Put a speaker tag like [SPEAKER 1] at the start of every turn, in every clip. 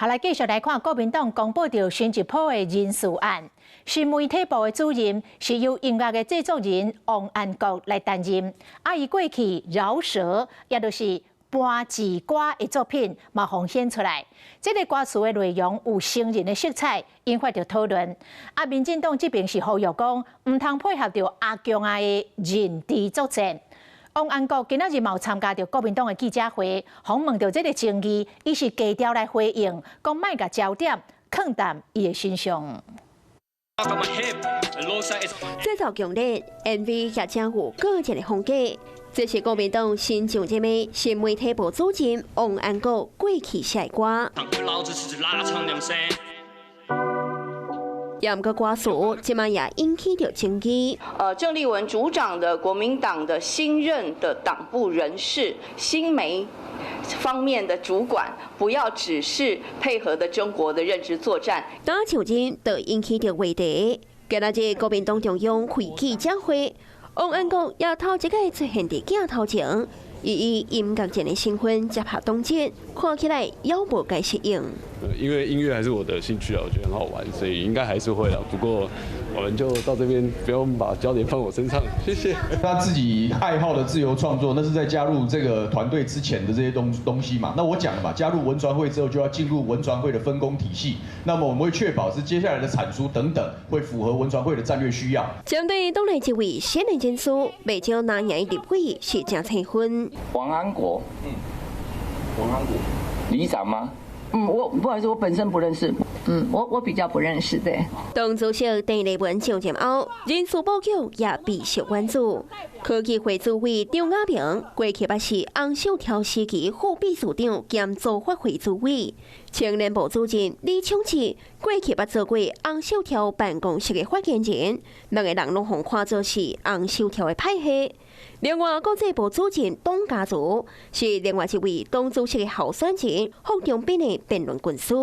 [SPEAKER 1] 好，来继续来看国民党公布到新一波的人事案。新媒体部的主任是由音乐的制作人王安国来担任。伊过去饶舌，也就是搬字歌的作品嘛奉献出来。这个歌词的内容有成人的色彩，引发着讨论。民进党这边是呼吁讲，唔通配合着阿强的认知作战。王安国今仔日嘛有参加着国民党的记者会，访问到这个争议，伊是低调来回应，讲莫甲焦点放淡伊的身上。
[SPEAKER 2] 制作强烈 ，MV 也将有个人的风格。这是国民党新上任的新媒体部主任王安国过去写的歌。也唔过歌词，即卖也引起着争议。
[SPEAKER 3] 郑丽文组长的国民党的新任的党部人士，新媒方面的主管，不要只是配合的中国的认知作战。
[SPEAKER 2] 打球人就引起着话题。今仔日国民党中央会记者会，王安国也头一个出现伫镜头前，以音乐人的身份接拍动作，看起来也无该适应。
[SPEAKER 4] 因为音乐还是我的兴趣啊，我觉得很好玩，所以应该还是会的。不过我们就到这边，不用把焦点放我身上，谢谢。
[SPEAKER 5] 他自己爱好的自由创作，那是在加入这个团队之前的这些东西嘛。那我讲了嘛，加入文传会之后就要进入文传会的分工体系，那么我们会确保是接下来的产出等等会符合文传会的战略需要。
[SPEAKER 2] 针对党内这位新人人士，未少拿年立委是正催婚。
[SPEAKER 6] 王安国，里长吗？我不好意思，我本身不认识。
[SPEAKER 7] 我比较不认识的。
[SPEAKER 2] 党主席邓丽文上任后，人事布局也备受关注。科技会主委张亚平过去也是洪秀条时期副秘书长兼组发会主委，青年部主任李昌志过去也做过洪秀条办公室的发言人，两个人拢互看作是洪秀条的派系。另外，国际部主任董家族是另外一位党主席的候选人霍中斌的辩论军师。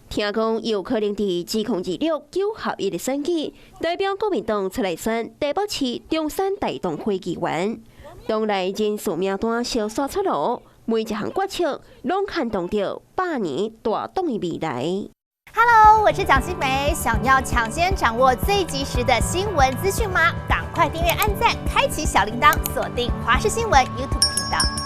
[SPEAKER 2] 听讲有可能伫2026九合一的选举，代表国民党出来选台北市中山大同会议员。党内人事名单小刷出炉，每一项决策拢撼动着8年大党的未来。
[SPEAKER 8] Hello， 我是蒋欣梅。想要抢先掌握最及时的新闻资讯吗？赶快订阅、按赞、开启小铃铛，锁定华视新闻 YouTube 频道。